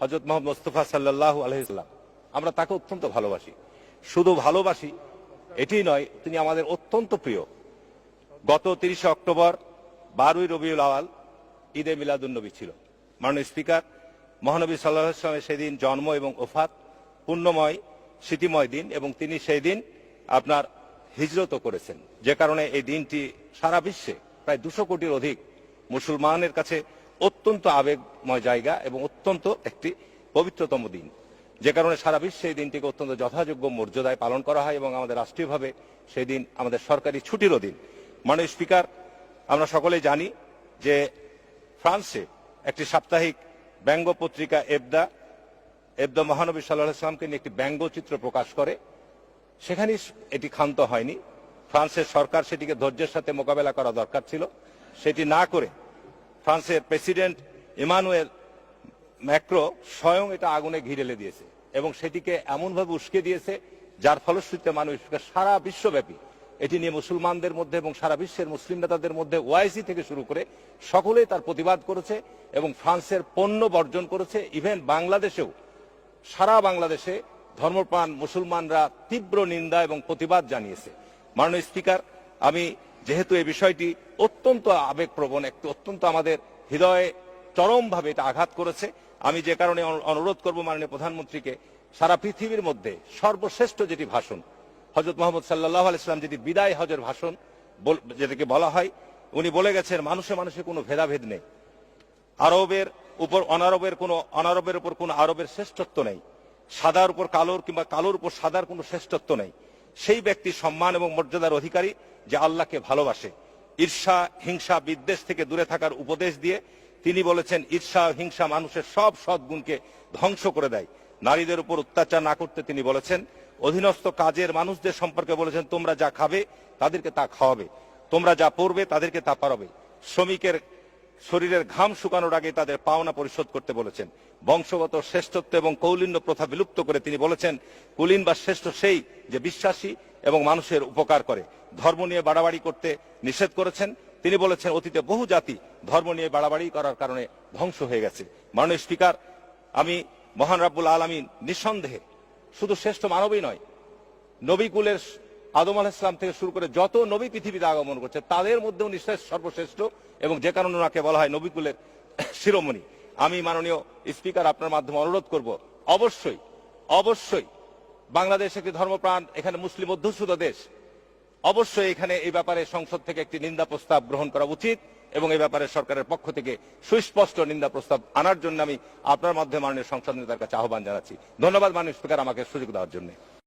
হযরত মুহাম্মদ মুস্তাফা সাল্লাল্লাহু আলাইহি ওয়াসাল্লাম, আমরা তাকে অত্যন্ত ভালোবাসি। শুধু ভালোবাসি এটি নয়, তিনি আমাদের অত্যন্ত প্রিয়। গত 30 অক্টোবর 12ই রবিউল আওয়াল ঈদে মিলাদুন্নবী ছিল। মাননীয় স্পিকার, মহানবী সাল্লাল্লাহু আলাইহি ওয়াসাল্লামের সেদিন জন্ম এবং ওফাত, পুণ্যময় স্মৃতিময় দিন, এবং তিনি সেই দিন আপনার হিজরতও করেছেন, যে কারণে এই দিনটি সারা বিশ্বে প্রায় 200 কোটির অধিক মুসলমানের কাছে অত্যন্ত আবেগময় জায়গা এবং অত্যন্ত একটি পবিত্রতম দিন, যে কারণে সারা বিশ্বে এই দিনটিকে অত্যন্ত যথাযোগ্য মর্যাদায় পালন করা হয় এবং আমাদের রাষ্ট্রীয়ভাবে সেই দিন আমাদের সরকারি ছুটিরও দিন। মাননীয় স্পিকার, আমরা সকলেই জানি যে ফ্রান্সে একটি সাপ্তাহিক ব্যঙ্গ পত্রিকা এবদা মহানবী সাল্লাল্লাহু আলাইহি ওয়াসাল্লামকে নিয়ে একটি ব্যঙ্গচিত্র প্রকাশ করে। সেখানেই এটি ক্ষান্ত হয়নি। ফ্রান্সের সরকার সেটিকে ধৈর্যের সাথে মোকাবেলা করা দরকার ছিল। সেটি না করে ফ্রান্সের প্রেসিডেন্ট ইমানুয়েল ম্যাক্রো স্বয়ং এটা আগুনে ঘি ঢেলে দিয়েছে এবং সেটিকে এমনভাবে উস্কে দিয়েছে যার ফলশ্রুতিতে মানুষ সারা বিশ্বব্যাপী এটি নিয়ে মুসলমানদের মধ্যে এবং সারা বিশ্বের মুসলিম নেতাদের মধ্যে ওআইসি থেকে শুরু করে সকলেই তার প্রতিবাদ করেছে এবং ফ্রান্সের পণ্য বর্জন করেছে। ইভেন বাংলাদেশেও সারা বাংলাদেশে ধর্মপ্রাণ মুসলমানরা তীব্র নিন্দা এবং প্রতিবাদ জানিয়েছে। মাননীয় স্পিকার, আমি যেহেতু এই বিষয়টি অত্যন্ত আবেগপ্রবণ, একটু অত্যন্ত আমাদের হৃদয়ে চরমভাবে এটা আঘাত করেছে, আমি যে কারণে অনুরোধ করব মাননীয় প্রধানমন্ত্রীকে, সারা পৃথিবীর মধ্যে সর্বশ্রেষ্ঠ যেটি ভাষণ হযরত মুহাম্মদ সাল্লাল্লাহু আলাইহি ওয়াসাল্লাম, যেটি বিদায় হজের ভাষণ যেটাকে বলা হয়, উনি বলে গেছেন মানুষে মানুষে কোনো ভেদাভেদ নেই, আরবের উপর অনারবের উপর কোনো আরবের শ্রেষ্ঠত্ব নেই, সাদার উপর কালোর কিংবা কালোর উপর সাদার কোনো শ্রেষ্ঠত্ব নেই। সেই ব্যক্তি সম্মান এবং মর্যাদার অধিকারী যে আল্লাহকে ভালোবাসে। ঈর্ষা, হিংসা, বিদ্বেষ থেকে দূরে থাকার উপদেশ দিয়ে তিনি বলেছেন ঈর্ষা, হিংসা মানুষের সব সদ্গুণকে ধ্বংস করে দেয়। নারীদের উপর অত্যাচার না করতে তিনি বলেছেন। অধীনস্থ কাজের মানুষদের সম্পর্কে বলেছেন তোমরা যা খাবে তাদেরকে তা খাওয়াবে, তোমরা যা পরবে তাদেরকে তা পরাবে। শ্রমিকের শরীরের ঘাম শুকানোর আগে তাদের পাওনা পরিশোধ করতে বলেছেন। বংশগত শ্রেষ্ঠত্ব এবং কৌলিন্য প্রথা বিলুপ্ত করে তিনি বলেছেন কুলীন বা শ্রেষ্ঠ সেই যে বিশ্বাসী এবং মানুষের উপকার করে। ধর্ম নিয়ে বাড়াবাড়ি করতে নিষেধ করেছেন। তিনি বলেছেন অতীতে বহু জাতি ধর্ম নিয়ে বাড়াবাড়ি করার কারণে ধ্বংস হয়ে গেছে। মাননীয় স্পিকার, আমি মহান রাব্বুল আলামিন নিঃসন্দেহে শুধু শ্রেষ্ঠ মানবই নয়, নবীকুলের আদম আলাইহিস সালাম থেকে শুরু করে যত নবী পৃথিবীতে আগমন করছে তাদের মধ্যেও নিশ্চয় সর্বশ্রেষ্ঠ, এবং যে কারণে ওনাকে বলা হয় নবীকুলের শিরোমণি। আমি মাননীয় স্পিকার আপনার মাধ্যমে অনুরোধ করব, অবশ্যই অবশ্যই বাংলাদেশ একটি ধর্মপ্রাণ, এখানে মুসলিম অধ্যুষিত দেশ, অবশ্যই এখানে এই ব্যাপারে সংসদ থেকে একটি নিন্দা প্রস্তাব গ্রহণ করা উচিত এবং এই ব্যাপারে সরকারের পক্ষ থেকে সুস্পষ্ট নিন্দা প্রস্তাব আনার জন্য আমি আপনার মাধ্যমে মাননীয় সংসদ নেতার কাছে আহ্বান জানাচ্ছি। ধন্যবাদ মাননীয় স্পিকার আমাকে সুযোগ দেওয়ার জন্য।